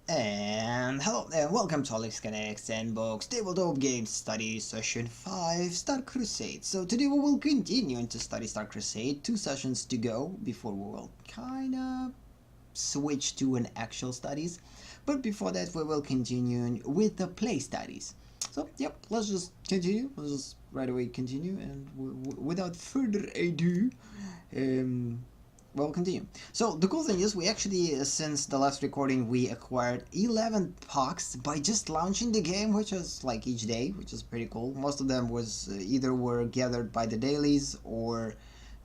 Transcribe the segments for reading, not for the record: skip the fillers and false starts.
And hello and welcome to AleksTabletops Tabletop Games Study Session 5 Star Crusade. So today we will continue to study Star Crusade, 2 sessions to go before we will kinda switch to an actual studies. But before that we will continue with the play studies. So yep, let's just continue, let's just right away continue and without further ado, we'll continue. So the cool thing is we actually, since the last recording, we acquired 11 pucks by just launching the game, which is like each day, which is pretty cool. Most of them was either were gathered by the dailies or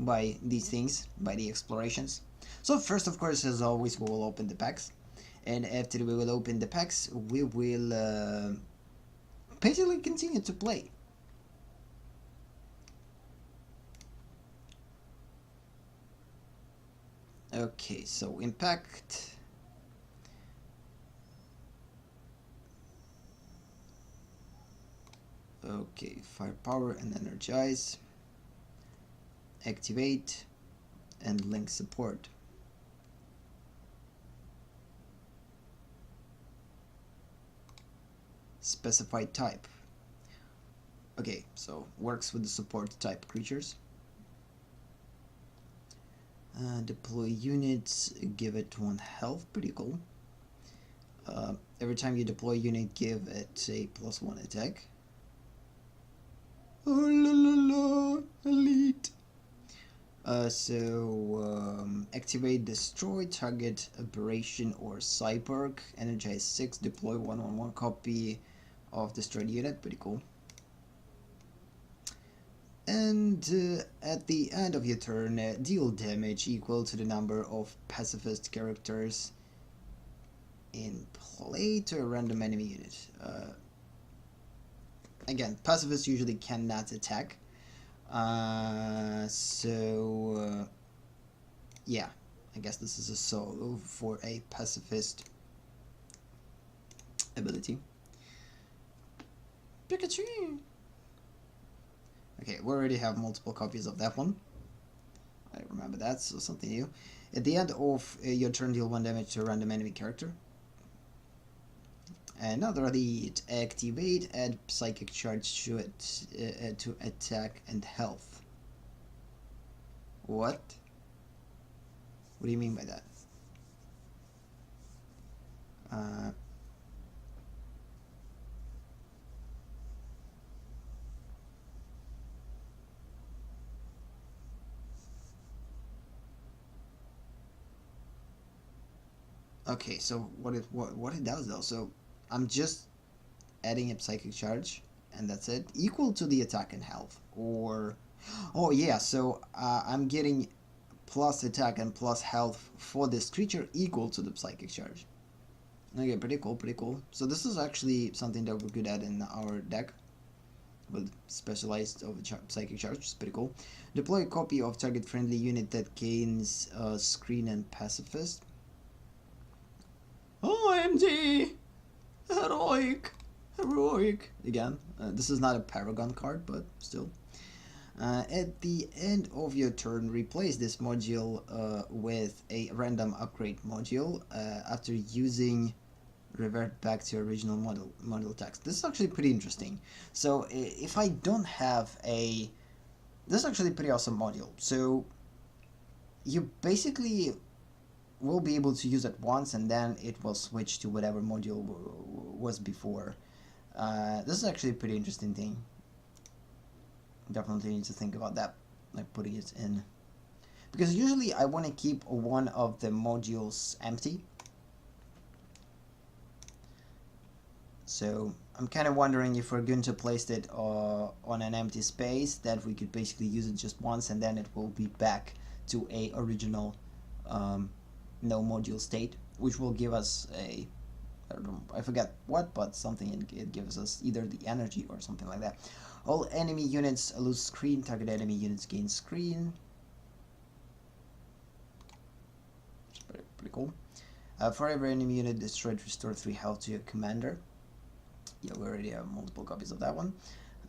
by these things, by the explorations. So first, of course, as always, we will open the packs. And after we will open the packs, we will basically continue to play. Okay, so impact. Okay, firepower and energize. Activate and link support. Specified type. Okay, so works with the support type creatures. Deploy units, give it 1 health, pretty cool. Every time you deploy a unit, give it a +1 attack. Oh la la la, elite. Activate destroy target aberration or cyborg, energize 6, deploy 1/1 copy of destroyed unit, pretty cool. And at the end of your turn, deal damage equal to the number of pacifist characters in play to a random enemy unit. Again, pacifists usually cannot attack. Yeah, I guess this is a solo for a pacifist ability. Pikachu! Okay, we already have multiple copies of that one. I remember that, so something new. At the end of your turn, deal 1 damage to a random enemy character. Another elite, activate, add psychic charge to it to attack and health. What? What do you mean by that? Okay, so what it does though? So I'm just adding a psychic charge, and that's it, equal to the attack and health. Or, oh yeah, so I'm getting plus attack and plus health for this creature equal to the psychic charge. Okay, pretty cool, pretty cool. So this is actually something that we're good at in our deck, with specialized over psychic charge, which is pretty cool. Deploy a copy of target friendly unit that gains screen and pacifist. OMG! Heroic! Again, this is not a Paragon card, but still. At the end of your turn, replace this module with a random upgrade module. After using, revert back to original model text. This is actually pretty interesting. So if I don't have a... This is actually a pretty awesome module. So you basically will be able to use it once, and then it will switch to whatever module was before. This is actually a pretty interesting thing. Definitely need to think about that, like putting it in, because usually I want to keep one of the modules empty. So I'm kind of wondering if we're going to place it on an empty space, that we could basically use it just once, and then it will be back to a original no module state, which will give us a, I forget what, but something. It gives us either the energy or something like that. All enemy units lose screen, target enemy units gain screen. It's pretty cool. For every enemy unit destroyed, restore 3 health to your commander. Yeah, we already have multiple copies of that one.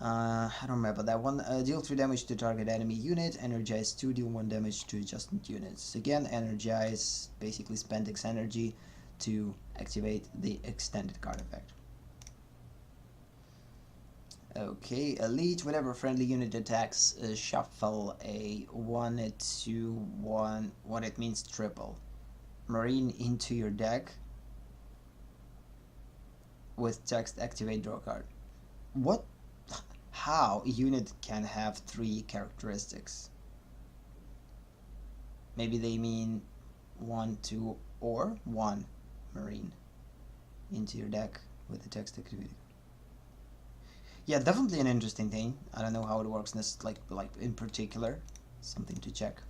I don't remember that one. Deal 3 damage to target enemy unit. Energize 2, deal 1 damage to adjacent units. Again, energize, basically spend X energy to activate the extended card effect. Okay, elite, whenever friendly unit attacks, shuffle a 1/1, what it means triple, marine into your deck with text activate draw card. What? How a unit can have 3 characteristics? Maybe they mean 1, 2, or 1 marine into your deck with the text activated. Yeah, definitely an interesting thing. I don't know how it works like in particular. Something to check.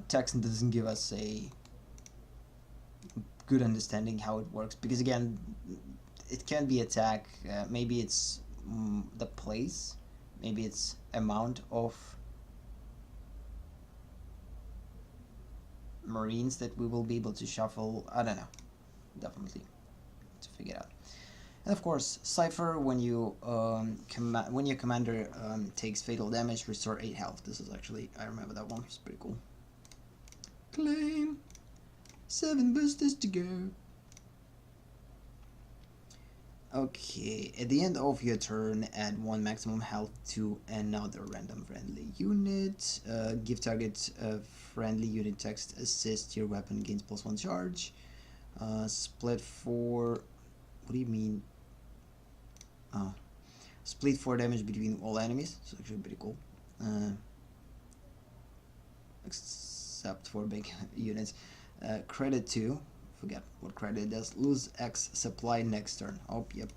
Text doesn't give us a good understanding how it works, because again, it can be attack. Maybe it's the place. Maybe it's amount of marines that we will be able to shuffle. I don't know. Definitely to figure out. And of course, Cipher, when you when your commander takes fatal damage, restore 8 health. This is actually, I remember that one. It's pretty cool. Claim 7 boosters to go. Okay, at the end of your turn, add 1 maximum health to another random friendly unit. Give target friendly unit text assist. Your weapon gains +1 charge. Split 4. What do you mean? Split 4 damage between all enemies. It's actually pretty cool. Except for big units. Credit 2. Forget what credit does. Lose X supply next turn. Oh, yep.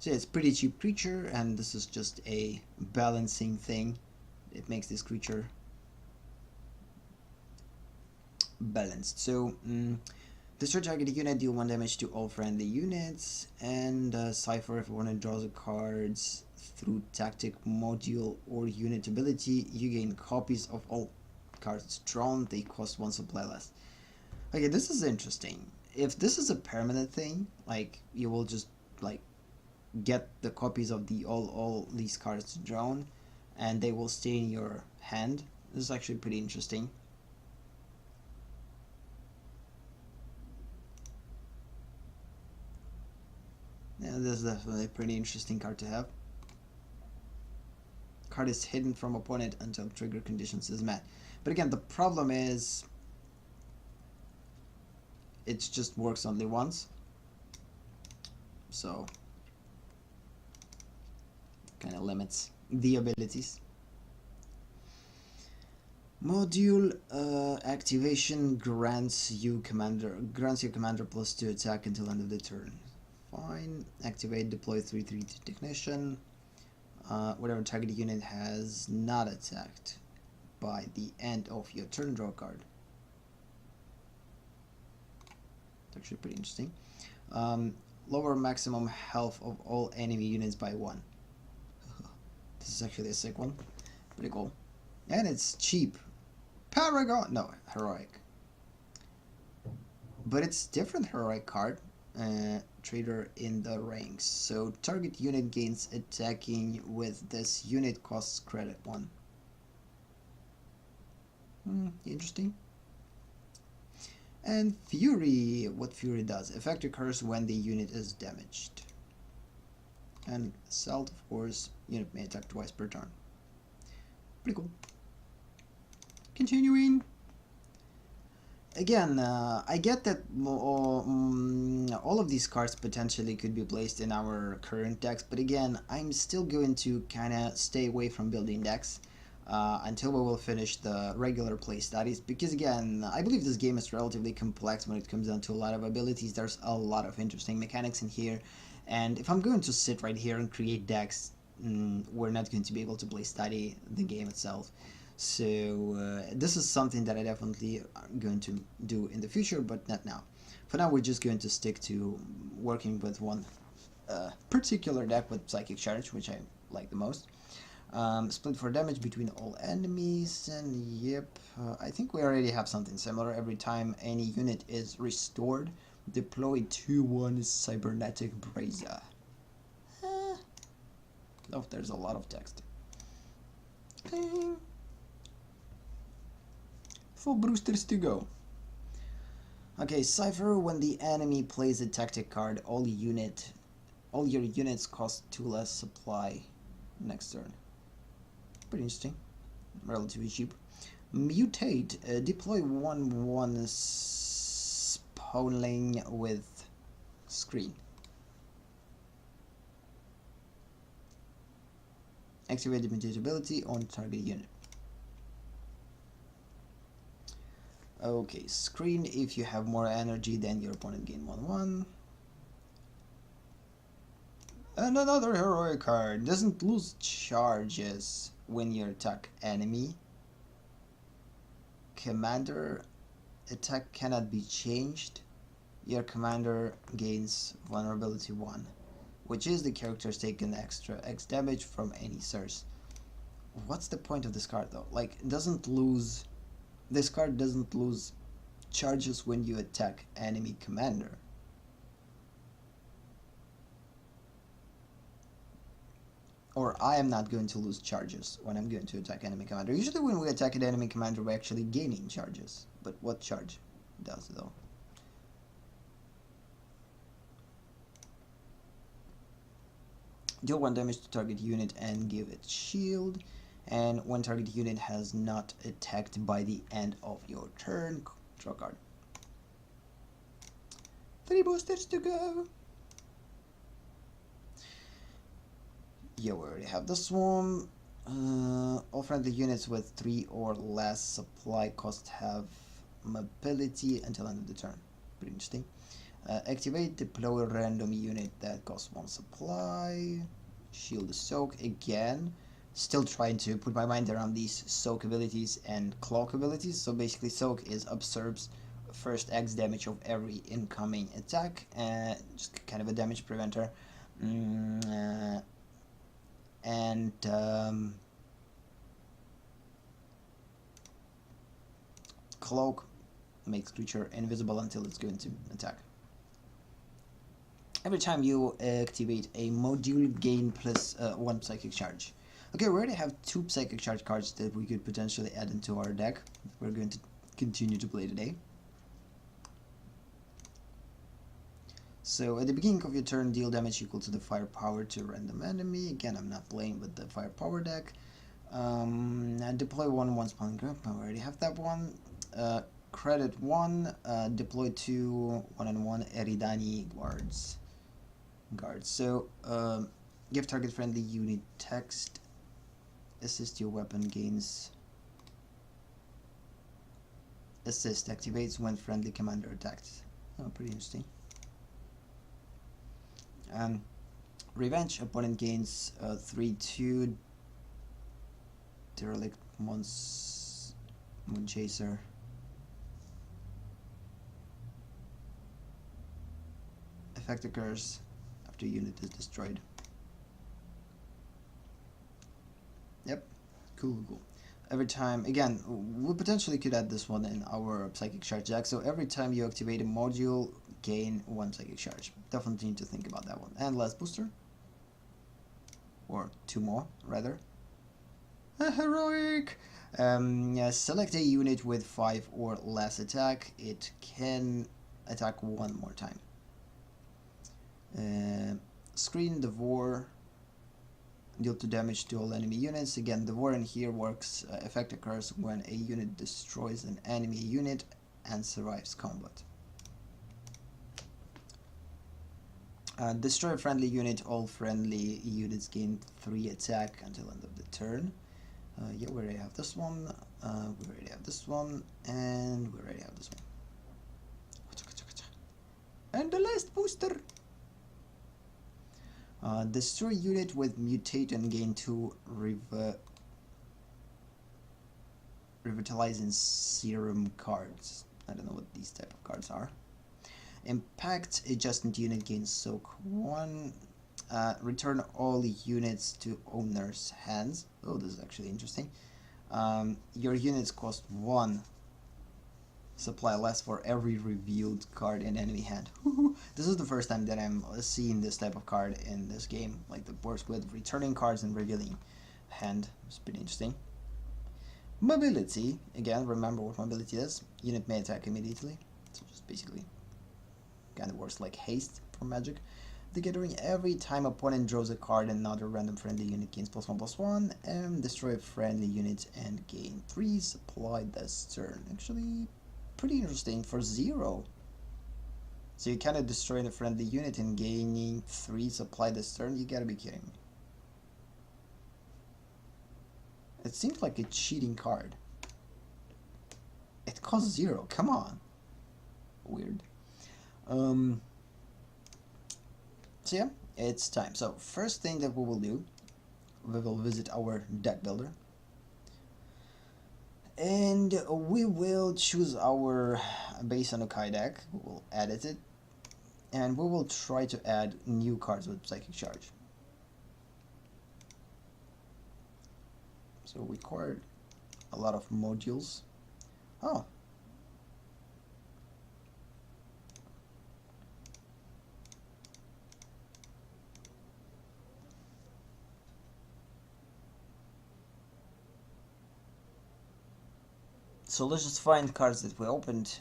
So it's pretty cheap creature, and this is just a balancing thing. It makes this creature balanced. So, destroy target unit, deal 1 damage to all friendly units, and Cipher, if one draws a cards through tactic module or unit ability, you gain copies of all cards drawn. They cost 1 supply less. Okay, this is interesting. If this is a permanent thing, like you will just like get the copies of the all these cards drawn, and they will stay in your hand. This is actually pretty interesting. Yeah, this is definitely a pretty interesting card to have. Card is hidden from opponent until trigger conditions is met. But again, the problem is it just works only once, so kind of limits the abilities. Module activation grants your commander +2 attack until end of the turn. Fine. Activate deploy 3/3 technician. Whatever target unit has not attacked by the end of your turn, draw a card. It's actually pretty interesting. Lower maximum health of all enemy units by 1. This is actually a sick one. Pretty cool. And it's cheap. Paragon! No, heroic. But it's different heroic card. Trader in the ranks. So target unit gains attacking with this unit costs credit 1. Interesting. And Fury, what Fury does. Effect occurs when the unit is damaged. And Assault, of course, unit may attack twice per turn. Pretty cool. Continuing. Again, I get that all of these cards potentially could be placed in our current decks, but again, I'm still going to kind of stay away from building decks until we will finish the regular play studies, because again, I believe this game is relatively complex when it comes down to a lot of abilities. There's a lot of interesting mechanics in here, and if I'm going to sit right here and create decks, we're not going to be able to play study the game itself. So this is something that I definitely am going to do in the future, but not now. For now, we're just going to stick to working with one particular deck with Psychic Charge, which I like the most. Split 4 damage between all enemies, and yep, I think we already have something similar. Every time any unit is restored, deploy 2/1 Cybernetic Brazier. Oh, there's a lot of text. 4 boosters to go. Okay, Cypher, when the enemy plays a tactic card, all your units cost 2 less supply next turn. Pretty interesting. Relatively cheap. Mutate, deploy 1/1 spawning with screen. Activate the mutate ability on target unit. Okay, screen, if you have more energy than your opponent, gain 1/1. And another heroic card. Doesn't lose charges when you attack enemy. Commander attack cannot be changed. Your commander gains vulnerability 1, which is the characters taking extra X damage from any source. What's the point of this card though? Like, this card doesn't lose charges when you attack enemy commander. Or I am not going to lose charges when I'm going to attack enemy commander. Usually when we attack an enemy commander, we're actually gaining charges. But what charge does though? Deal 1 damage to target unit and give it shield. And when target unit has not attacked by the end of your turn, draw a card. 3 boosters to go. Yeah, we already have this one. All friendly units with 3 or less supply cost have mobility until end of the turn. Pretty interesting. Activate, deploy a random unit that costs 1 supply. Shield the soak again. Still trying to put my mind around these soak abilities and cloak abilities. So basically soak is absorbs first X damage of every incoming attack, just kind of a damage preventer. Cloak makes creature invisible until it's going to attack. Every time you activate a module, gain plus 1 psychic charge. Okay, we already have 2 psychic charge cards that we could potentially add into our deck. We're going to continue to play today. So at the beginning of your turn, deal damage equal to the firepower to random enemy. Again, I'm not playing with the firepower deck. And deploy 1/1 spawning group. I already have that one. Credit 1. Deploy 2 1/1 Eridani guards. So give target friendly unit text. Assist your weapon gains. Assist activates when friendly commander attacks. Oh, pretty interesting. Revenge, opponent gains 3/2. Derelict Moonchaser. Effect occurs after unit is destroyed. Yep, cool. Every time, again, we potentially could add this one in our psychic charge deck. So every time you activate a module, gain 1 psychic charge. Definitely need to think about that one. And last booster, or 2 more rather. Heroic. Select a unit with 5 or less attack. It can attack 1 more time. Screen Devour. Deal 2 damage to all enemy units. Again, Devour in here works. Effect occurs when a unit destroys an enemy unit and survives combat. Destroy a friendly unit. All friendly units gain 3 attack until end of the turn. Yeah, we already have this one. We already have this one, and we already have this one. And the last booster. Destroy unit with mutate and gain 2 revitalizing serum cards. I don't know what these type of cards are. Impact, adjustment unit gains soak 1. Return all units to owner's hands. Oh, this is actually interesting. Your units cost 1 supply less for every revealed card in enemy hand. This is the first time that I'm seeing this type of card in this game, like the works with returning cards and revealing hand. It's pretty interesting. Mobility, again, remember what mobility is. Unit may attack immediately, so just basically kind of works like haste for magic. The gathering, every time opponent draws a card, another random friendly unit gains +1/+1, and destroy a friendly unit and gain 3 supply this turn. Actually, pretty interesting for 0. So you kind of destroying a friendly unit and gaining 3 supply this turn? You gotta be kidding me. It seems like a cheating card. It costs 0, come on. Weird. So yeah, it's time. So first thing that we will do, we will visit our deck builder. And we will choose our base Anukai deck, we will edit it, and we will try to add new cards with Psychic Charge. So we acquired a lot of modules. Oh. So let's just find cards that we opened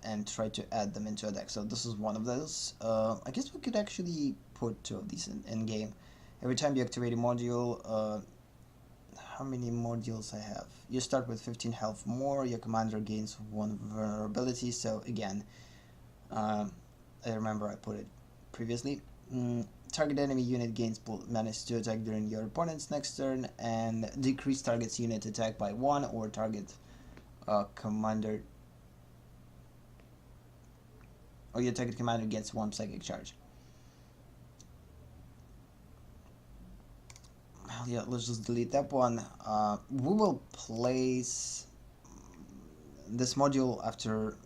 and try to add them into a deck. So this is one of those. I guess we could actually put 2 of these in game. Every time you activate a module, how many modules I have? You start with 15 health more, your commander gains 1 vulnerability. So again, I remember I put it previously. Target enemy unit gains menace to attack during your opponent's next turn, and decrease target's unit attack by 1, or target commander, or your target commander gets 1 Psychic Charge. Yeah, let's just delete that one. We will place this module after.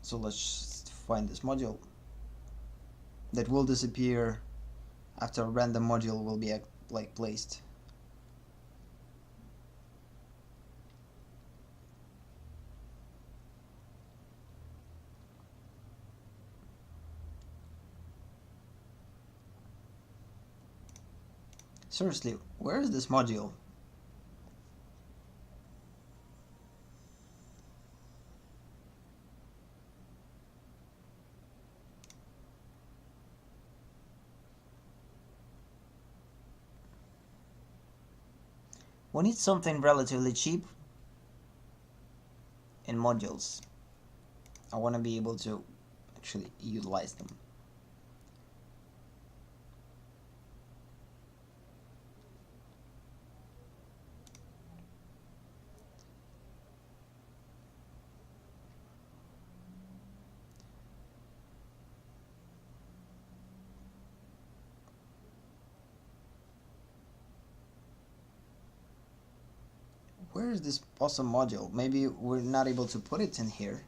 So let's just find this module that will disappear after a random module will be placed. Seriously, where is this module? We need something relatively cheap in modules. I want to be able to actually utilize them. Where is this awesome module? Maybe we're not able to put it in here.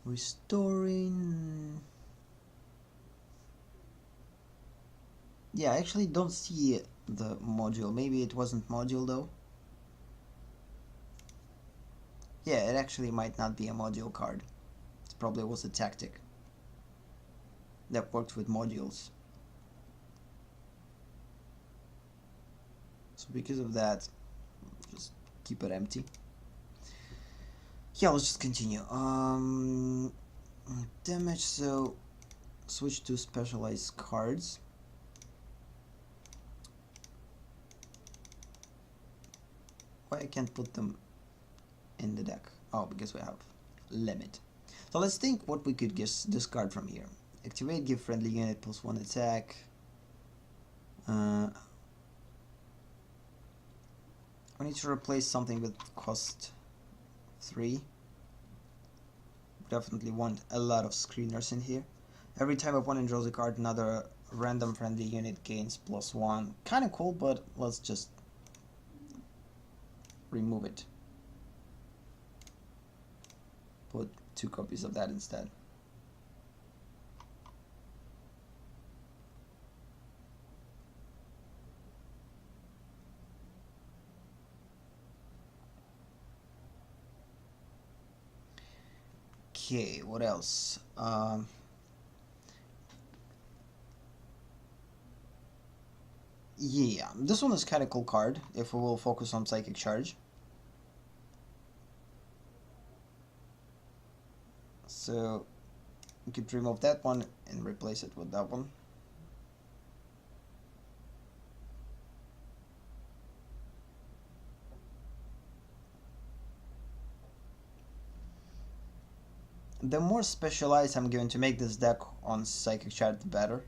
Restoring. Yeah, I actually don't see the module. Maybe it wasn't module though. Yeah, it actually might not be a module card. It probably was a tactic that worked with modules. So because of that, just keep it empty. Yeah, let's just continue. Damage, so switch to specialized cards. Why I can't put them in the deck? Oh, because we have limit. So let's think what we could discard from here. Activate, give friendly unit +1 attack. We need to replace something with cost 3. Definitely want a lot of screeners in here. Every time opponent draws a card, another random friendly unit gains +1. Kind of cool, but let's just remove it. Put 2 copies of that instead. Okay, what else? Yeah, this one is kind of cool card if we will focus on Psychic Charge. So we could remove that one and replace it with that one. The more specialized I'm going to make this deck on Psychic Charge, the better.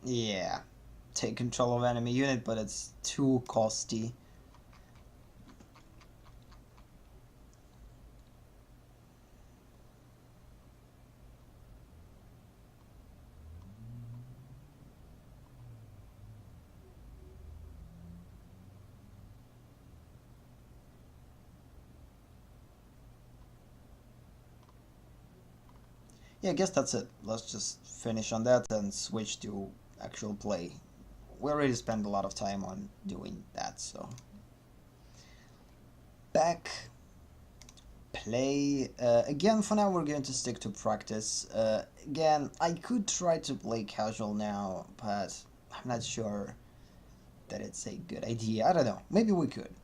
Yeah, take control of enemy unit, but it's too costly. Yeah, I guess that's it. Let's just finish on that and switch to actual play. We already spent a lot of time on doing that, so... Back. Play. Again, for now we're going to stick to practice. Again, I could try to play casual now, but I'm not sure that it's a good idea. I don't know. Maybe we could.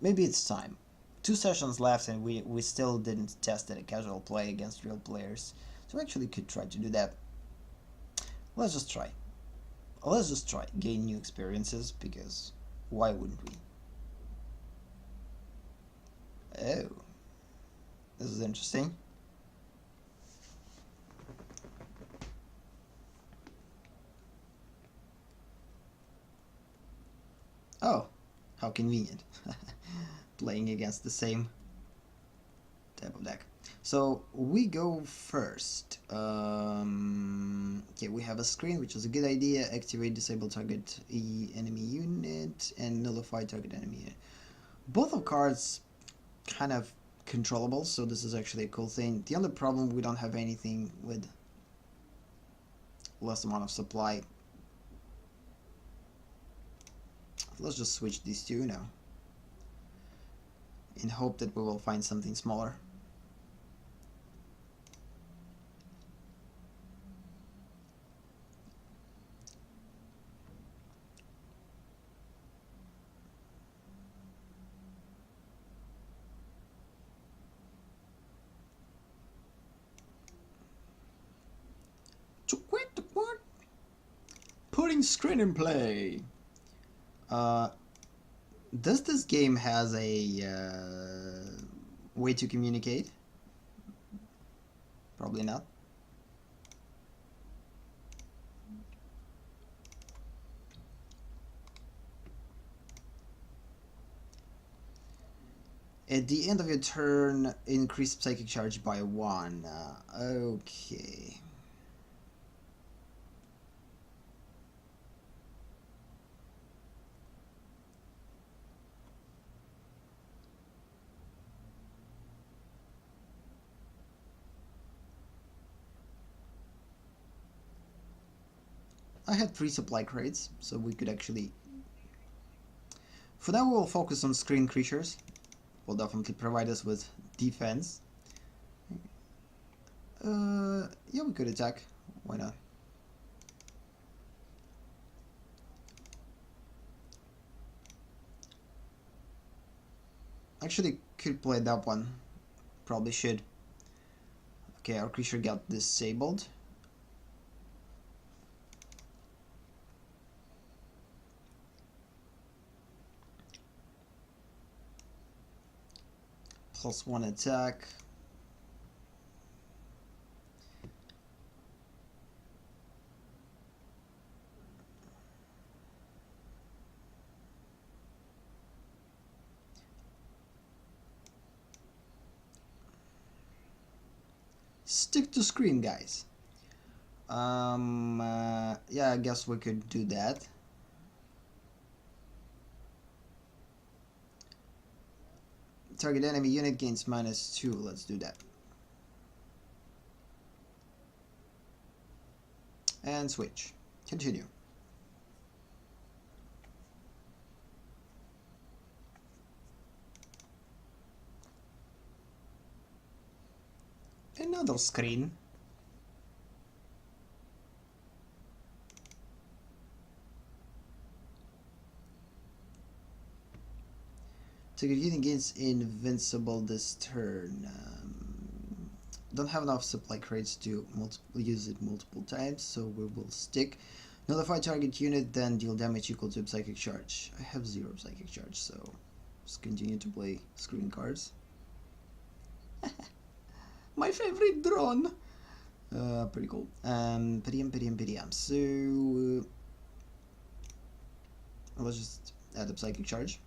Maybe it's time. 2 sessions left and we still didn't test it a casual play against real players. So we actually could try to do that. Let's just try. Let's just try. Gain new experiences, because why wouldn't we? Oh. This is interesting. Oh, how convenient. Playing against the same type of deck. So we go first. Okay, we have a screen, which is a good idea. Activate, disable target enemy unit, and nullify target enemy unit. Both of cards kind of controllable, so this is actually a cool thing. The only problem, we don't have anything with less amount of supply. Let's just switch these two now, in hope that we will find something smaller. Putting screen in play. Does this game has a way to communicate? Probably not. At the end of your turn, increase Psychic Charge by 1. Okay. I had 3 supply crates, so we could actually... For now we'll focus on screen creatures. Will definitely provide us with defense. Yeah, we could attack. Why not? Actually, could play that one. Probably should. Okay, our creature got disabled. +1 attack. Stick to screen, guys. Yeah, I guess we could do that. Target enemy unit gains -2. Let's do that. And switch. Continue. Another screen. Target unit gains invincible this turn. Don't have enough supply crates to use it multiple times, so we will stick. Nullify target unit, then deal damage equal to psychic charge. I have 0 psychic charge, so just continue to play screen cards. My favorite drone! Pretty cool. Piriam. So, let's just add a psychic charge.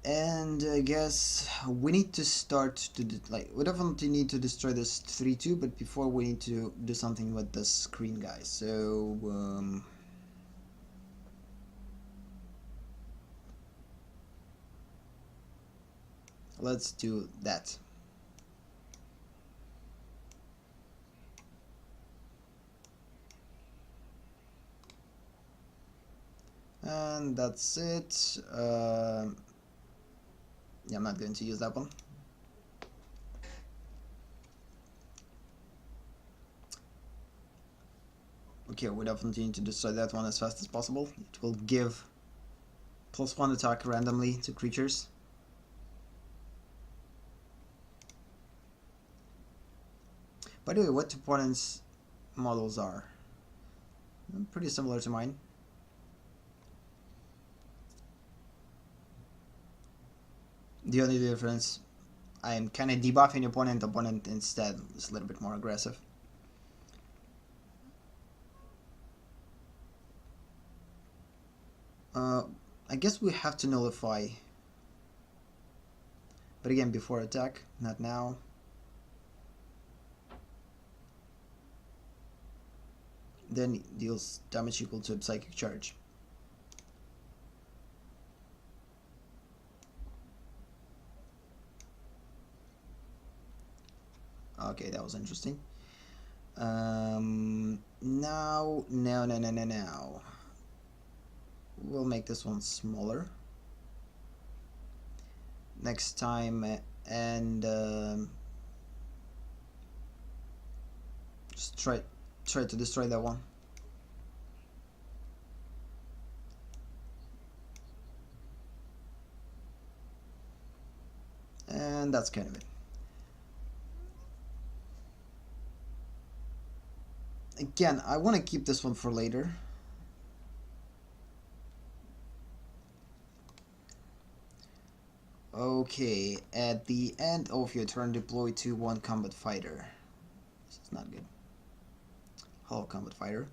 And I guess we need to start to we definitely need to destroy this 3-2, but before we need to do something with the screen, guys. So let's do that. And that's it. Yeah, I'm not going to use that one. Okay, we definitely need to destroy that one as fast as possible. It will give +1 attack randomly to creatures. By the way, what opponent's models are? Pretty similar to mine. The only difference, I am kind of debuffing opponent instead is a little bit more aggressive. I guess we have to nullify, but again before attack, not now. Then it deals damage equal to a psychic charge. Okay, that was interesting. Now. We'll make this one smaller next time, and just try to destroy that one. And that's kind of it. Again, I want to keep this one for later. Okay, at the end of your turn, deploy 2/1 combat fighter. This is not good. Hello, combat fighter.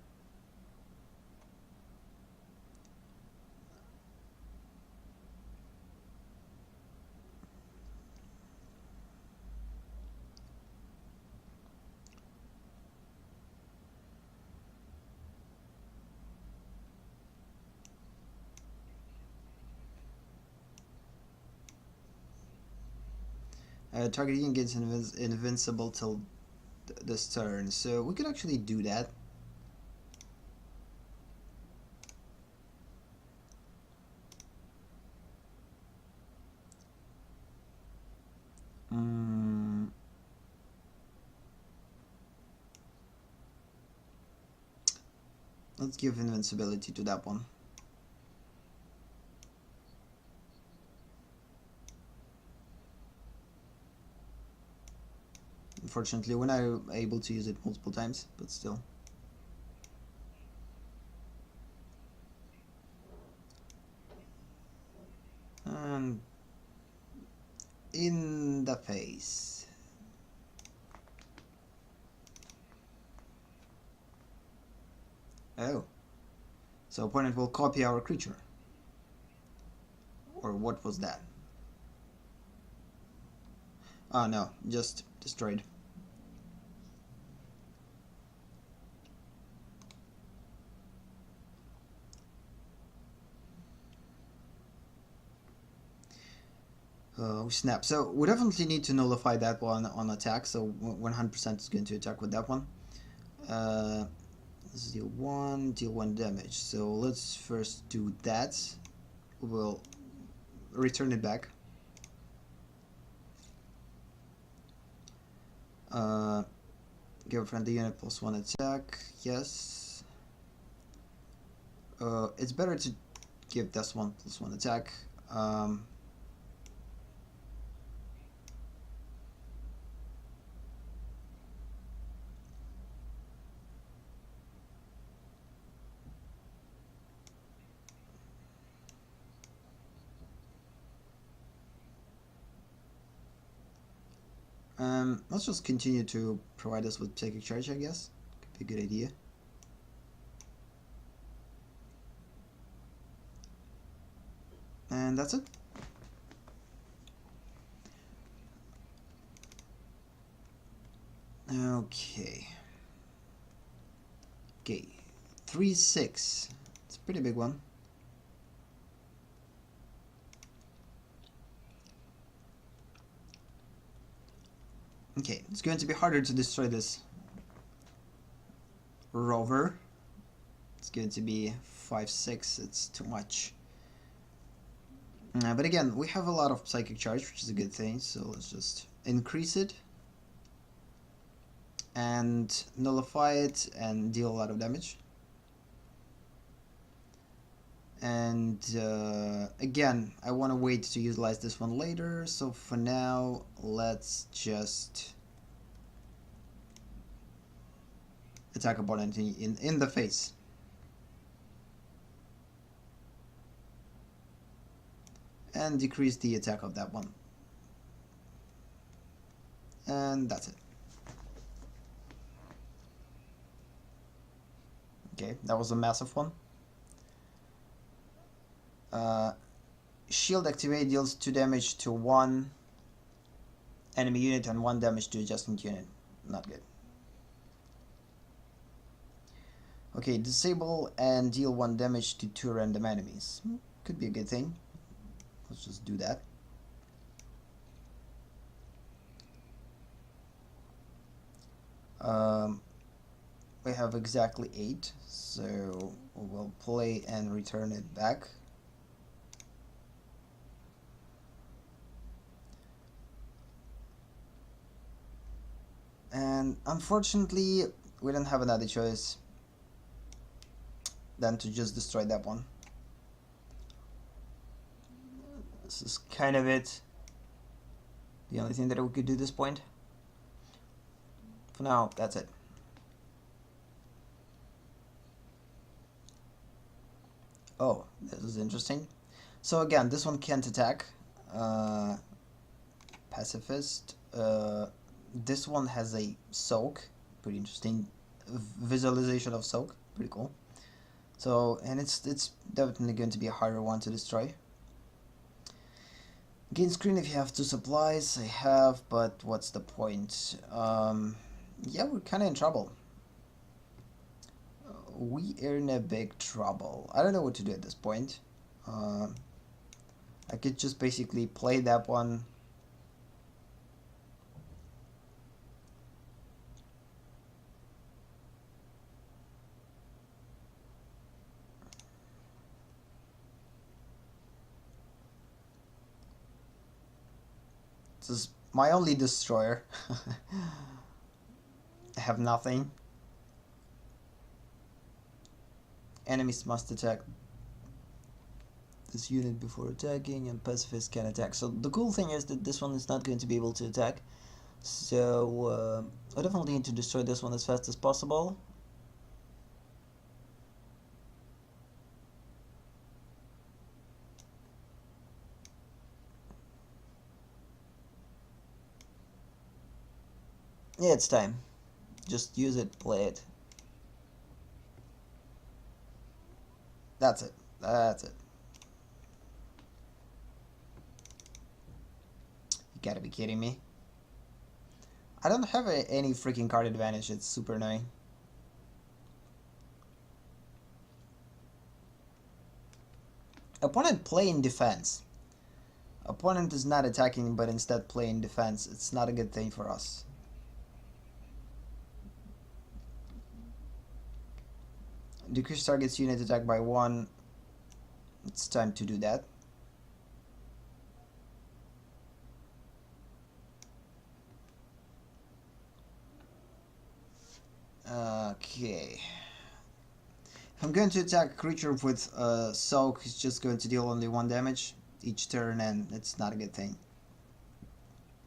Target unit gets invincible till this turn, so we could actually do that. Let's give invincibility to that one. Unfortunately, we're not able to use it multiple times, but still. And in the face. Oh. So opponent will copy our creature. Or what was that? Oh no, just destroyed. Oh snap. So we definitely need to nullify that one on attack, so 100% is going to attack with that one. Let's deal 1 damage. So let's first do that. We'll return it back. Give a friendly unit +1 attack. Yes. It's better to give this one +1 attack. Let's just continue to provide us with psychic charge, I guess. Could be a good idea. And that's it. Okay. Okay. 3-6. It's a pretty big one. Okay, it's going to be harder to destroy this rover. It's going to be 5-6. It's too much. But again, we have a lot of psychic charge, which is a good thing. So let's just increase it and nullify it and deal a lot of damage. And again, I want to wait to utilize this one later, so for now let's just attack opponent in the face. And decrease the attack of that one. And that's it. Okay, that was a massive one. Shield activate deals 2 damage to 1 enemy unit and 1 damage to adjacent unit. Not good. Okay, disable and deal 1 damage to 2 random enemies. Could be a good thing. Let's just do that. We have exactly 8, so we'll play and return it back. And unfortunately, we don't have another choice than to just destroy that one. This is kind of it. The only thing that we could do at this point. For now, that's it. Oh, this is interesting. So again, this one can't attack. Pacifist. This one has a soak. Pretty interesting visualization of soak. Pretty cool. So, and it's definitely going to be a harder one to destroy. Gain screen if you have 2 supplies. I have, but what's the point? Yeah, we're kind of in trouble. We are in a big trouble. I don't know what to do at this point. I could just basically play that one. This is my only destroyer. I have nothing. Enemies must attack this unit before attacking, and pacifists can attack. So the cool thing is that this one is not going to be able to attack. So I definitely need to destroy this one as fast as possible. Yeah, it's time. Just use it, play it. That's it. That's it. You gotta be kidding me. I don't have any freaking card advantage. It's super annoying. Opponent playing defense. Opponent is not attacking, but instead playing defense. It's not a good thing for us. Decrease target's unit attack by 1. It's time to do that. Okay. If I'm going to attack a creature with Soak, it's just going to deal only 1 damage each turn, and it's not a good thing.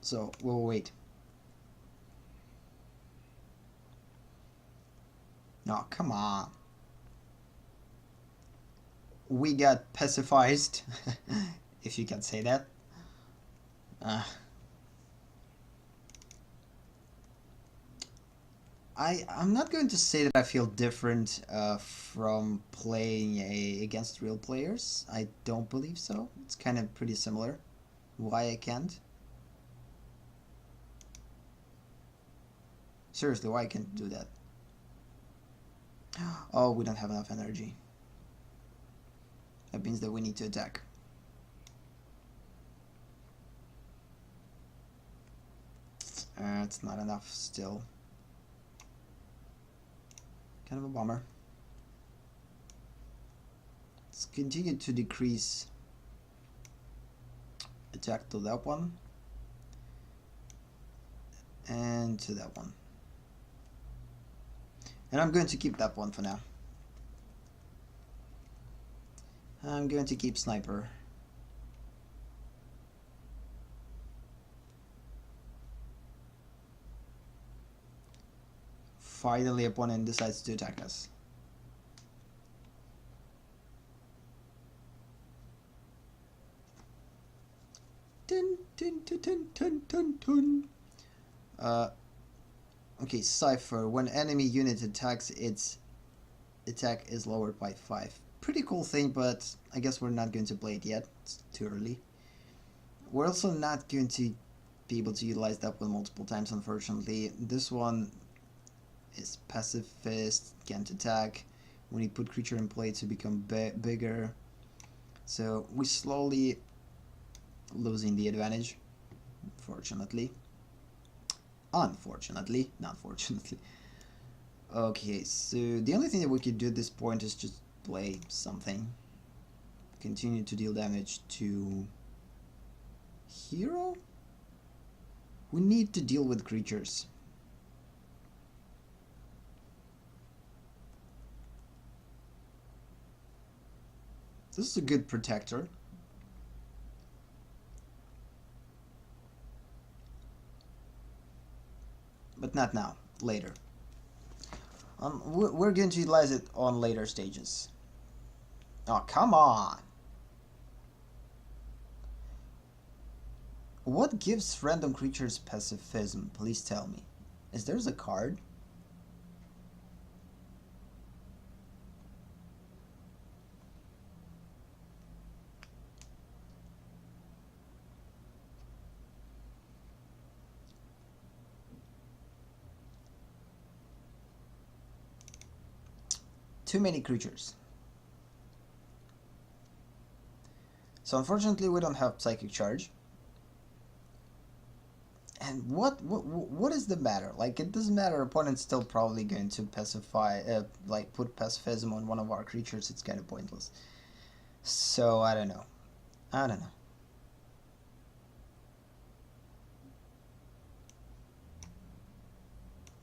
So, we'll wait. No, come on. We got pacified, if you can say that. I'm not going to say that I feel different from playing against real players. I don't believe so. It's kind of pretty similar. Why I can't? Seriously, why I can't do that? Oh, we don't have enough energy. That means that we need to attack. It's not enough still. Kind of a bummer. Let's continue to decrease attack to that one and to that one. And I'm going to keep that one for now. I'm going to keep Sniper. Finally, opponent decides to attack us. Dun, dun, dun, dun, dun, dun, dun. Okay, Cypher. When enemy unit attacks, its attack is lowered by 5. Pretty cool thing, but I guess we're not going to play it yet. It's too early. We're also not going to be able to utilize that one multiple times, unfortunately. This one is pacifist, can't attack. When you put creature in play to become bigger. So we're slowly losing the advantage, fortunately. Unfortunately, not fortunately. Okay, so the only thing that we could do at this point is just play something. Continue to deal damage to hero? We need to deal with creatures. This is a good protector. But not now, later. We're going to utilize it on later stages. Oh, come on! What gives random creatures pacifism? Please tell me. Is there a card? Too many creatures. So unfortunately we don't have Psychic Charge. And what is the matter? Like, it doesn't matter, opponent's still probably going to pacify, like put pacifism on one of our creatures. It's kind of pointless. So I don't know. I don't know.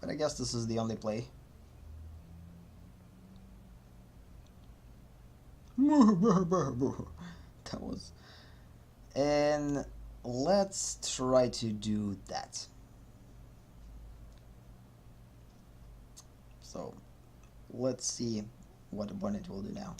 But I guess this is the only play. That was... And let's try to do that. So let's see what opponent will do now.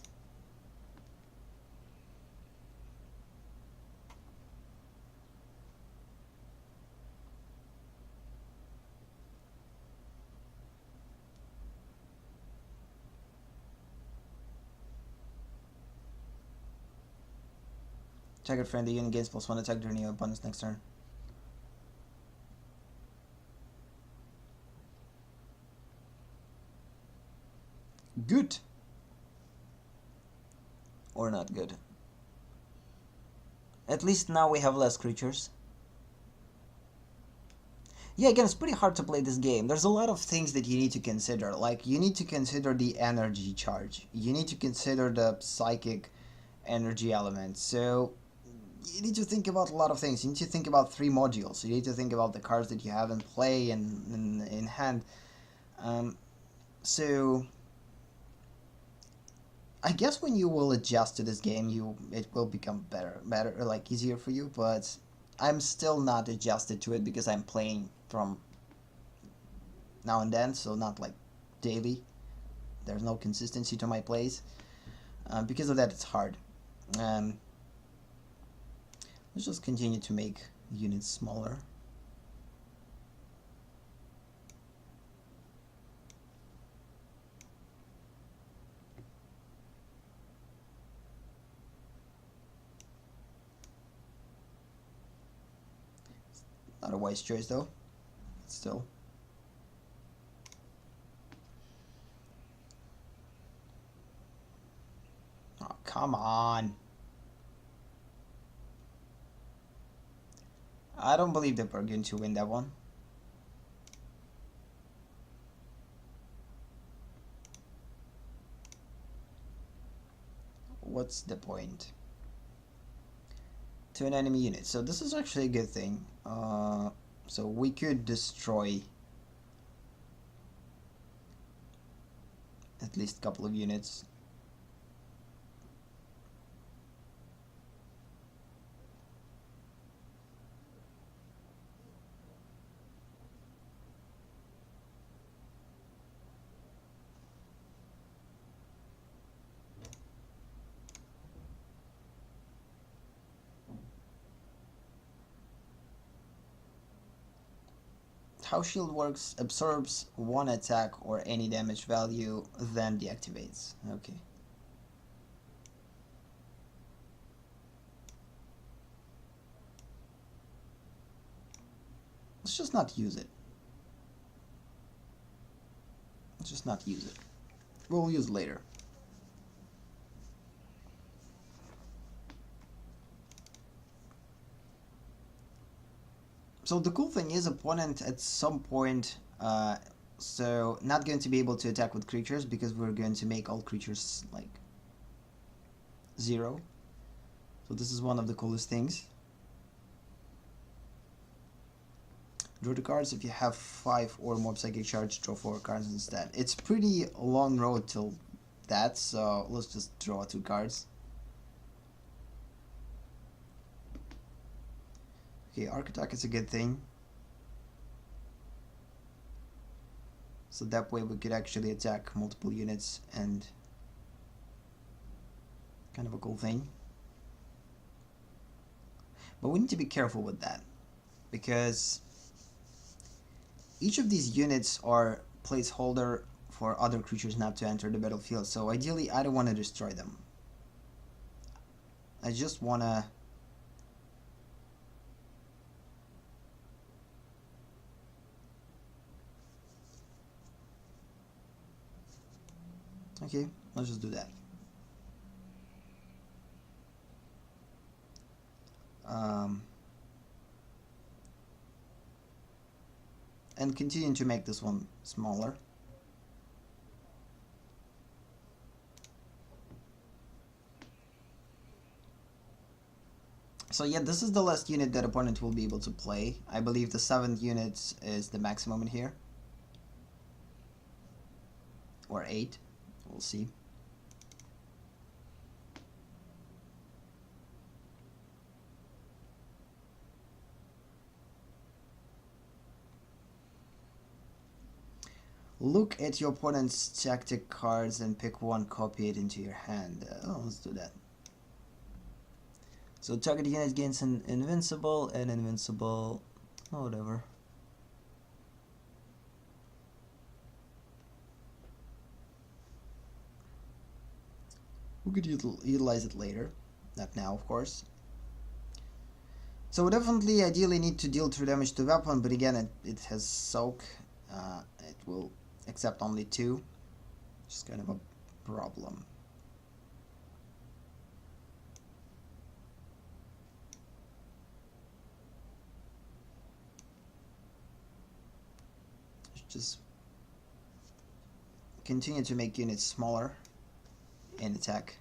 Target friendly unit gains +1 attack during your opponent's next turn. good or not good. At least now we have less creatures. Yeah, again, it's pretty hard to play this game. There's a lot of things that you need to consider. Like, you need to consider the energy charge. You need to consider the psychic energy element. So, you need to think about a lot of things. You need to think about 3 modules. You need to think about the cards that you have in play and in hand. So, I guess when you will adjust to this game, it will become better, like easier for you. But I'm still not adjusted to it because I'm playing from now and then, so not like daily. There's no consistency to my plays. Because of that, it's hard. Let's just continue to make units smaller. Not a wise choice though. Still. Oh, come on. I don't believe that we're going to win that one. What's the point? To an enemy unit. So this is actually a good thing. So we could destroy at least a couple of units. How shield works: absorbs 1 attack or any damage value, then deactivates. Okay. Let's just not use it. Let's just not use it. We'll use it later. So the cool thing is, opponent at some point, so not going to be able to attack with creatures because we're going to make all creatures like 0. So this is one of the coolest things. Draw the cards. If you have 5 or more psychic charge, draw 4 cards instead. It's pretty long road till that, so let's just draw 2 cards. Okay, Arc Attack is a good thing. So that way we could actually attack multiple units, and kind of a cool thing. But we need to be careful with that, because each of these units are placeholder for other creatures not to enter the battlefield. So ideally I don't want to destroy them. I just want to okay, let's just do that. And continue to make this one smaller. So yeah, this is the last unit that opponent will be able to play. I believe the 7th unit is the maximum in here. Or 8. We'll see. Look at your opponent's tactic cards and pick one, copy it into your hand. Let's do that. So target unit gains an invincible and invincible, whatever. We could utilize it later, not now of course. So we definitely ideally need to deal 3 damage to weapon, but again it has soak. It will accept only 2, which is kind of a problem. Just continue to make units smaller in attack.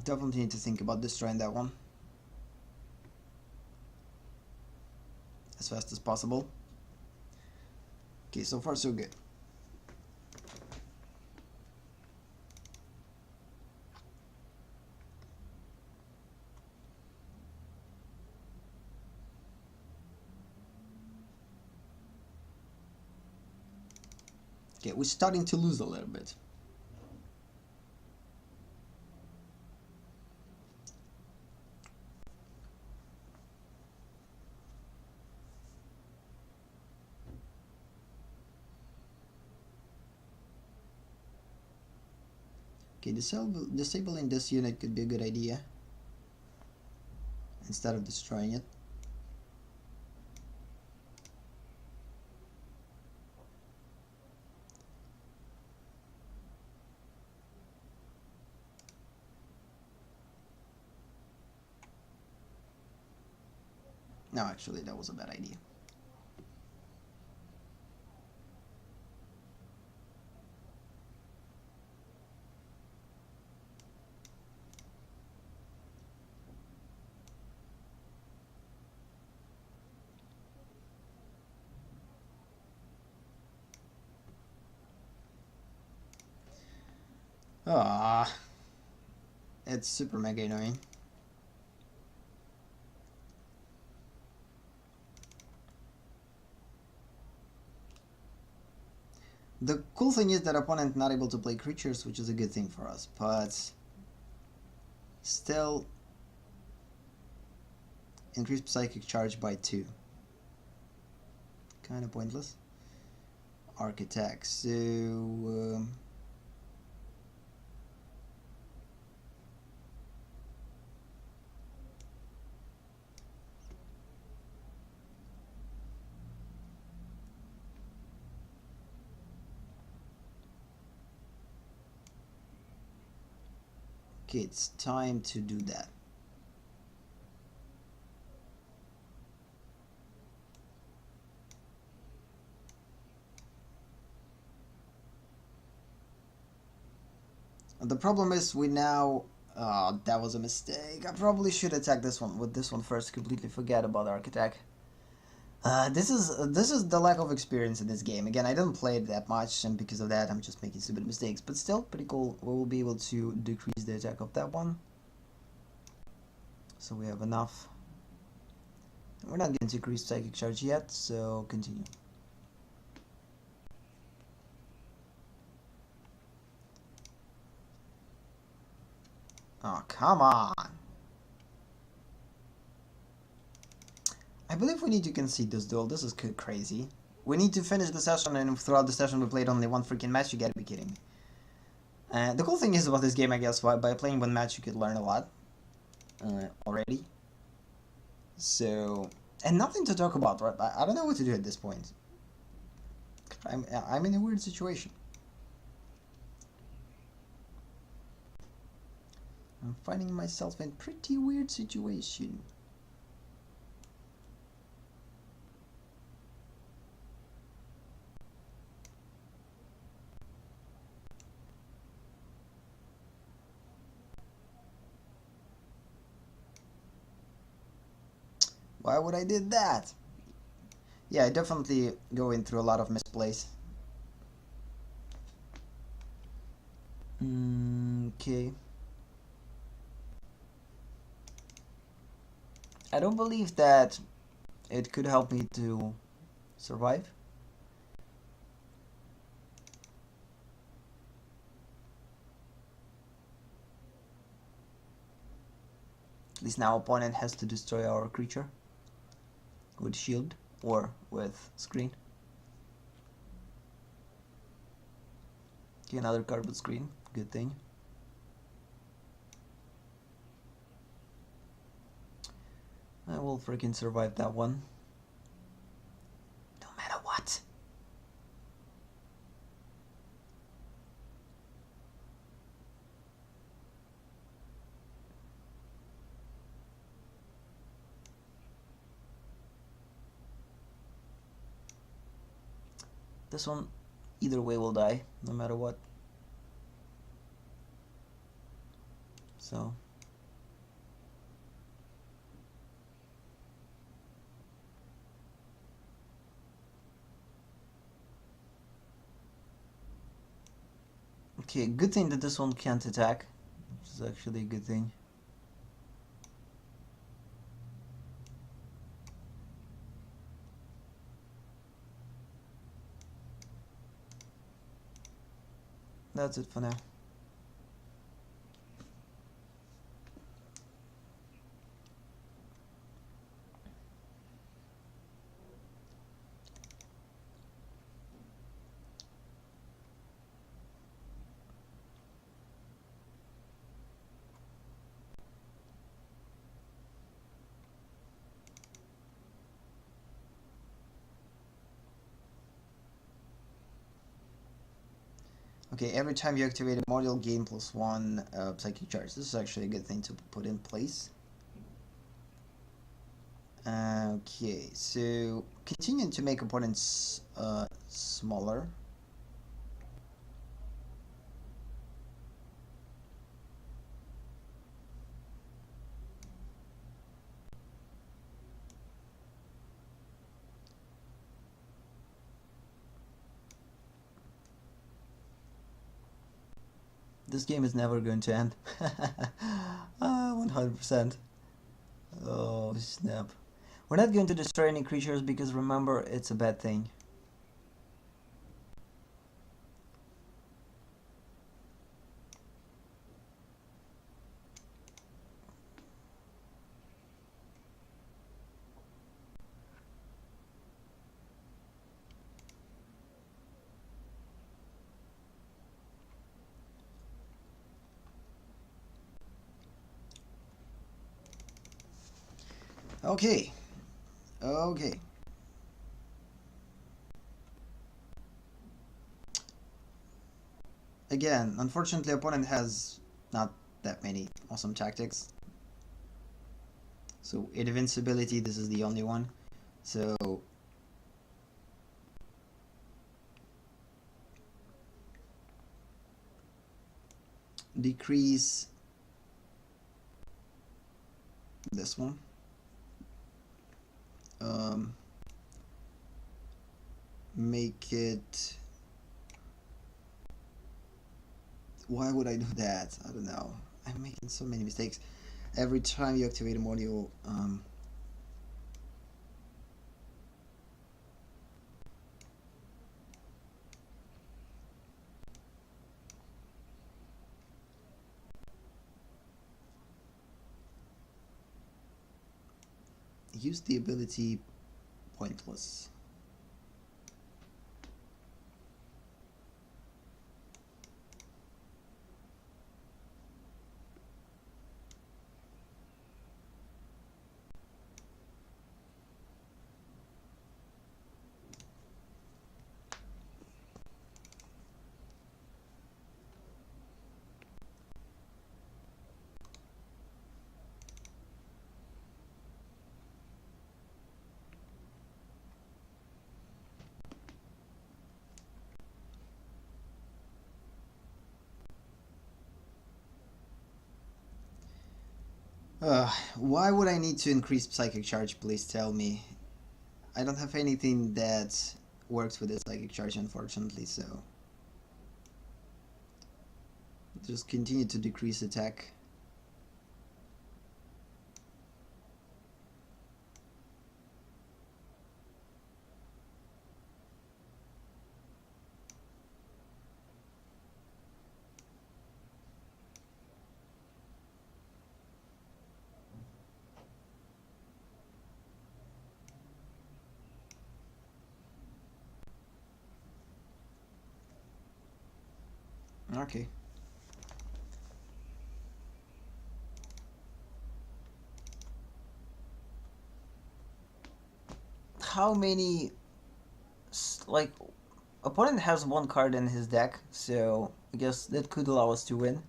Definitely need to think about destroying that one as fast as possible. Okay, so far so good. Okay, we're starting to lose a little bit. Okay, disabling this unit could be a good idea instead of destroying it. No, actually, that was a bad idea. Ah, it's super mega annoying. The cool thing is that opponent not able to play creatures, which is a good thing for us, but still increased psychic charge by 2. Kind of pointless. Arc attack, so okay, it's time to do that. The problem is we now... that was a mistake. I probably should attack this one with this one first. Completely forget about Arc attack. This is the lack of experience in this game. Again, I didn't play it that much, and because of that, I'm just making stupid mistakes. But still, pretty cool. We will be able to decrease the attack of that one. So we have enough. We're not going to increase psychic charge yet, so continue. Oh, come on! I believe we need to concede this duel. This is crazy. We need to finish the session, and throughout the session we played only one freaking match. You gotta be kidding me. The cool thing is about this game, I guess, by playing one match you could learn a lot already. So, and nothing to talk about, right? I don't know what to do at this point. I'm in a weird situation. I'm finding myself in a pretty weird situation. Why would I did that? Yeah, I definitely going through a lot of misplays. Okay. I don't believe that it could help me to survive. At least now opponent has to destroy our creature with shield or with screen. Okay, another card with screen, good thing. I will freaking survive that one. No matter what. This one, either way, will die, no matter what. So. Okay, good thing that this one can't attack, which is actually a good thing. That's it for now. Okay, every time you activate a module, gain +1 psychic charge. This is actually a good thing to put in place. Okay, so continuing to make opponents smaller. This game is never going to end. 100%. Oh, snap. We're not going to destroy any creatures because remember, it's a bad thing. Okay. Okay. Again, unfortunately, opponent has not that many awesome tactics. So, invincibility, this is the only one. So, decrease this one. Make it. Why would I do that? I don't know. I'm making so many mistakes. Every time you activate a module, use the ability pointless. Why would I need to increase psychic charge? Please tell me. I don't have anything that works with the psychic charge, unfortunately, so just continue to decrease attack. Okay. how many, like, opponent has one card in his deck, so I guess that could allow us to win,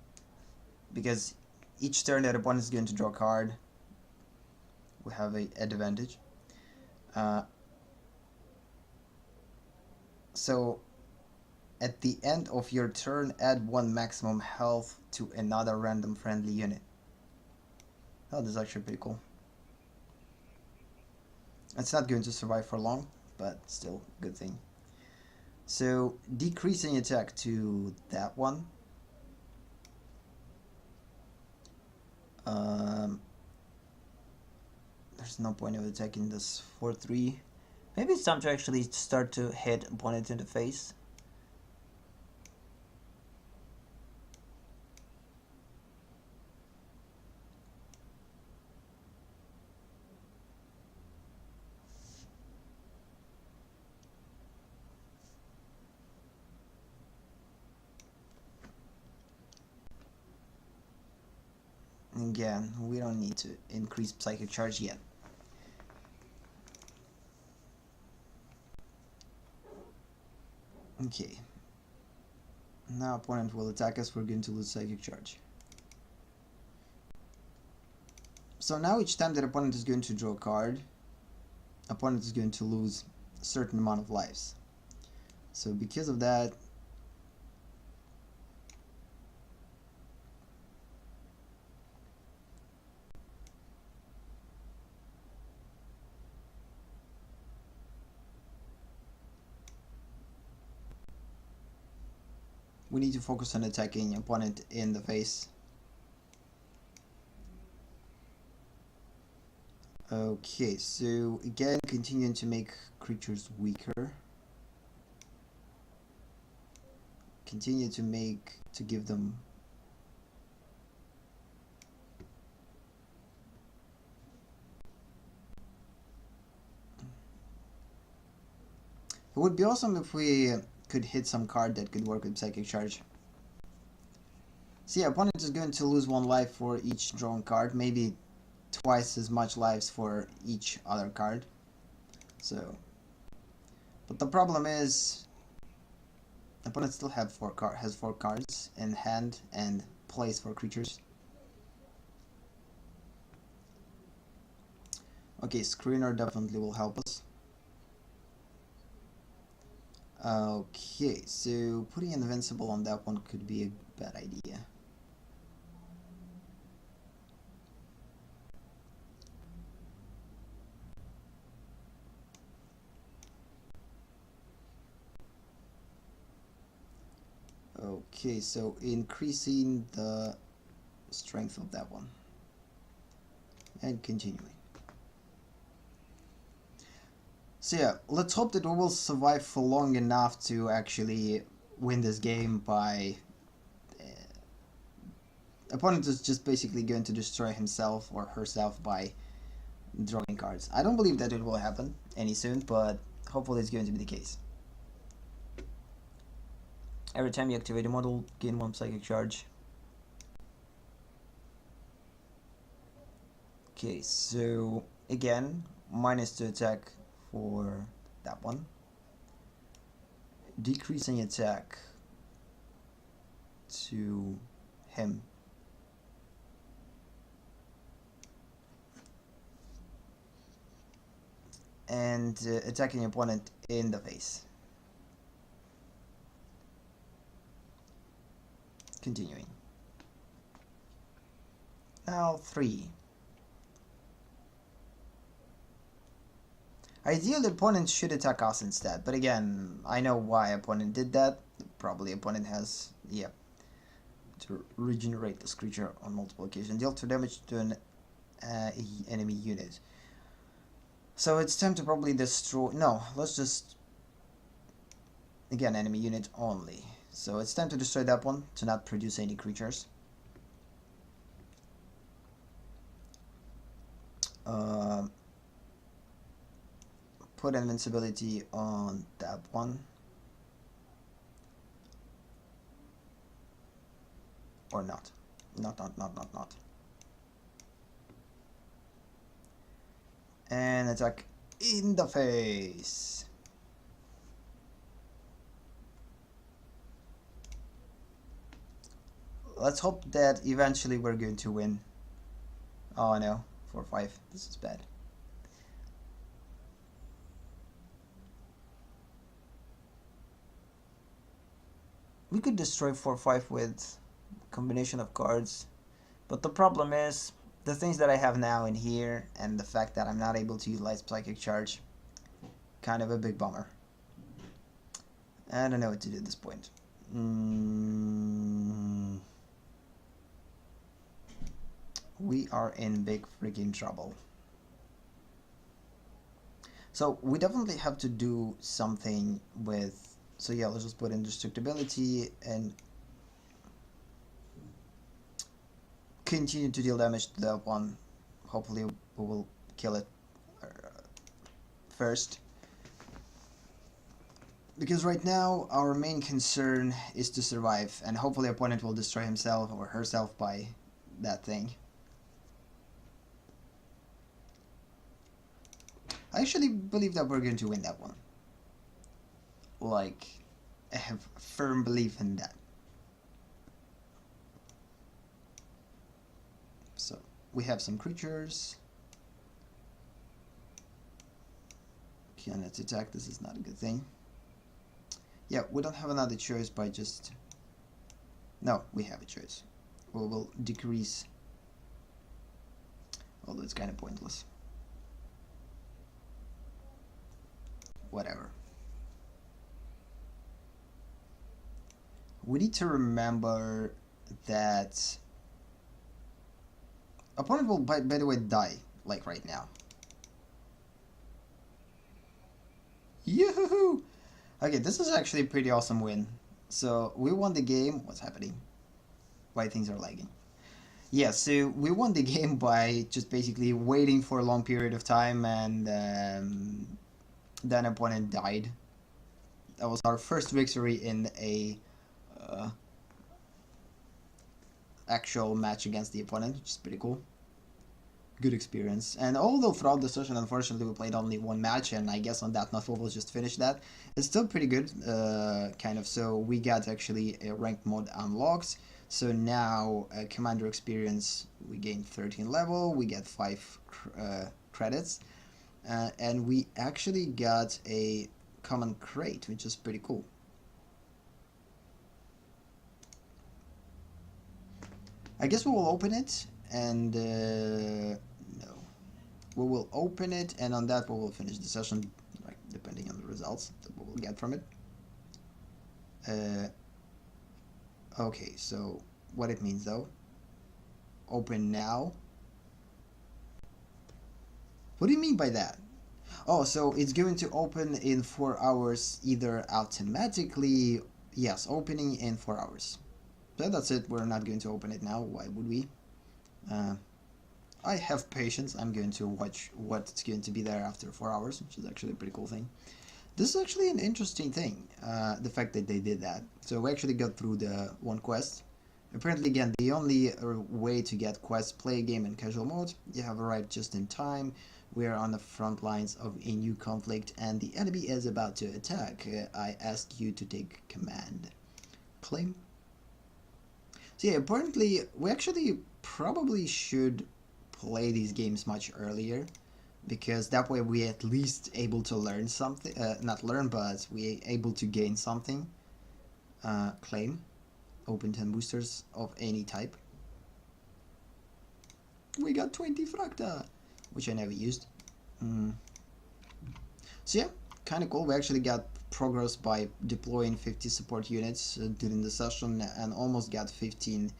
because each turn that opponent is going to draw a card, we have a advantage. So at the end of your turn, add 1 maximum health to another random friendly unit. Oh, this is actually pretty cool. It's not going to survive for long, but still, good thing. So, decreasing attack to that one. There's no point of attacking this 4/3. Maybe it's time to actually start to hit opponent in the face. Again, we don't need to increase psychic charge yet. Okay. Now opponent will attack us, we're going to lose psychic charge. So now each time that opponent is going to draw a card, opponent is going to lose a certain amount of lives. So because of that, we need to focus on attacking opponent in the face. Okay, so again, continuing to make creatures weaker. Continue to give them it would be awesome if we could hit some card that could work with psychic charge. So yeah, opponent is going to lose 1 life for each drawn card, maybe twice as much lives for each other card. So, but the problem is, opponent still has 4 cards in hand and plays 4 creatures. Okay, Screener definitely will help us. Okay, so putting Invincible on that one could be a bad idea. Okay, so increasing the strength of that one. And continuing. So yeah, let's hope that we will survive for long enough to actually win this game by... opponent is just basically going to destroy himself or herself by drawing cards. I don't believe that it will happen any soon, but hopefully it's going to be the case. Every time you activate a model, gain 1 psychic charge. Okay, so again, -2 attack for that one. Decreasing attack to him. And attacking opponent in the face. Continuing. Now 3. Ideally, opponent should attack us instead, but again, I know why opponent did that. Probably opponent has, yeah, to regenerate this creature on multiple occasions. Deal 2 damage to an enemy unit. So it's time to probably destroy... No, let's just... Again, enemy unit only. So it's time to destroy that one, to not produce any creatures. Put invincibility on that one. Or not. Not. And attack In the face. Let's hope that eventually we're going to win. Oh no, 4-5. This is bad. We could destroy 4-5 with combination of cards, but the problem is the things that I have now in here and the fact that I'm not able to utilize Psychic Charge. Kind of a big bummer. I don't know what to do at this point. We are in big freaking trouble. So we definitely have to do something with... So yeah, let's just put indestructibility and continue to deal damage to that one. Hopefully we will kill it first. Because right now our main concern is to survive, and hopefully opponent will destroy himself or herself by that thing. I actually believe that we're going to win that one. Like, I have firm belief in that. So, we have some creatures. Okay, let's attack. This is not a good thing. Yeah, we don't have another choice by just... No, we have a choice. We will decrease. Although it's kind of pointless. Whatever. We need to remember that opponent will, by the way, die, like right now. Yoo-hoo-hoo! Okay, this is actually a pretty awesome win. So, we won the game. What's happening? Why things are lagging? Yeah, so we won the game by just basically waiting for a long period of time, and then opponent died. That was our first victory in a actual match against the opponent, which is pretty cool. Good experience. And although throughout the session, unfortunately, we played only one match, and I guess on that note we'll just finish that. It's still pretty good, kind of. So we got actually a ranked mode unlocked. So now commander experience, we gained 13 level, we get 5 credits, and we actually got a common crate, which is pretty cool. I guess we will open it, and no, we will open it, and on that we will finish the session, like, depending on the results that we will get from it. Okay, so what it means though, open now. What do you mean by that? Oh, so it's going to open in 4 hours, either automatically, yes, opening in 4 hours. So that's it, we're not going to open it now, why would we? I have patience, I'm going to watch what's going to be there after 4 hours, which is actually a pretty cool thing. This is actually an interesting thing, the fact that they did that. So we actually got through the one quest. Apparently, again, the only way to get quests, play a game in casual mode. You have arrived just in time. We are on the front lines of a new conflict, and the enemy is about to attack. I ask you to take command. Claim. So yeah, apparently, we actually probably should play these games much earlier, because that way we at least able to learn something, not learn, but we able to gain something. Claim. Open 10 boosters of any type. We got 20 fracta, which I never used. So yeah, kind of cool. We actually got progress by deploying 50 support units during the session, and almost got 15,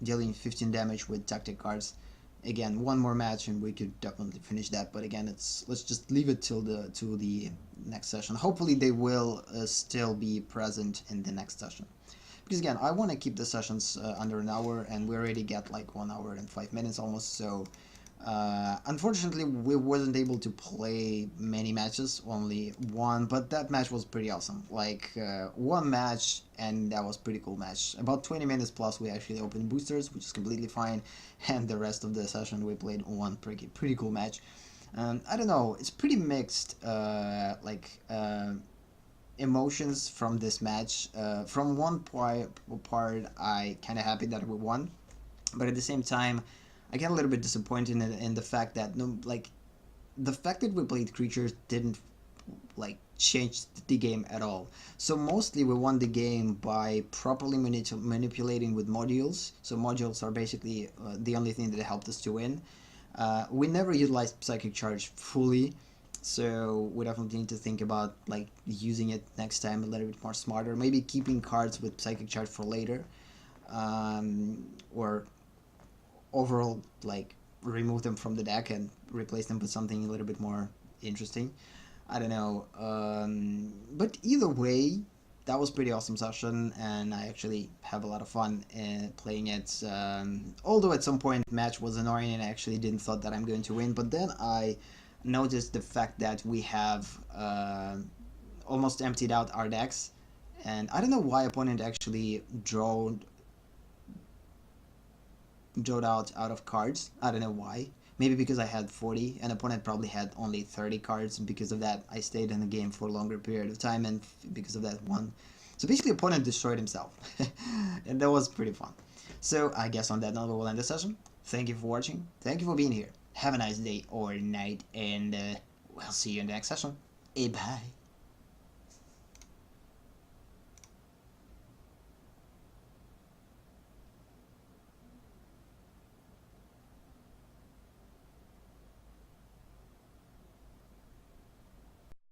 dealing 15 damage with tactic cards. Again, one more match and we could definitely finish that, but again, let's just leave it till the next session. Hopefully they will still be present in the next session, because again, I want to keep the sessions under an hour, and we already get like 1 hour and 5 minutes almost. So unfortunately we wasn't able to play many matches, only one, but that match was pretty awesome. Like one match, and that was pretty cool match. About 20 minutes plus we actually opened boosters, which is completely fine, and the rest of the session we played one pretty cool match. I don't know, it's pretty mixed, emotions from this match. From one part, I kind of happy that we won, but at the same time, I get a little bit disappointed in the fact that the fact that we played creatures didn't change the game at all. So mostly we won the game by properly manipulating with modules. So modules are basically the only thing that helped us to win. We never utilized Psychic Charge fully, so we definitely need to think about using it next time a little bit more smarter. Maybe keeping cards with Psychic Charge for later, or overall remove them from the deck and replace them with something a little bit more interesting. I don't know, but either way, that was pretty awesome session, and I actually have a lot of fun playing it. Although at some point match was annoying and I actually didn't thought that I'm going to win, but then I noticed the fact that we have almost emptied out our decks, and I don't know why opponent actually drawed out of cards. I don't know why. Maybe because I had 40 and opponent probably had only 30 cards, and because of that I stayed in the game for a longer period of time, and because of that won. So basically opponent destroyed himself. And that was pretty fun. So I guess on that note we'll end the session. Thank you for watching. Thank you for being here. Have a nice day or night, and we'll see you in the next session. Bye.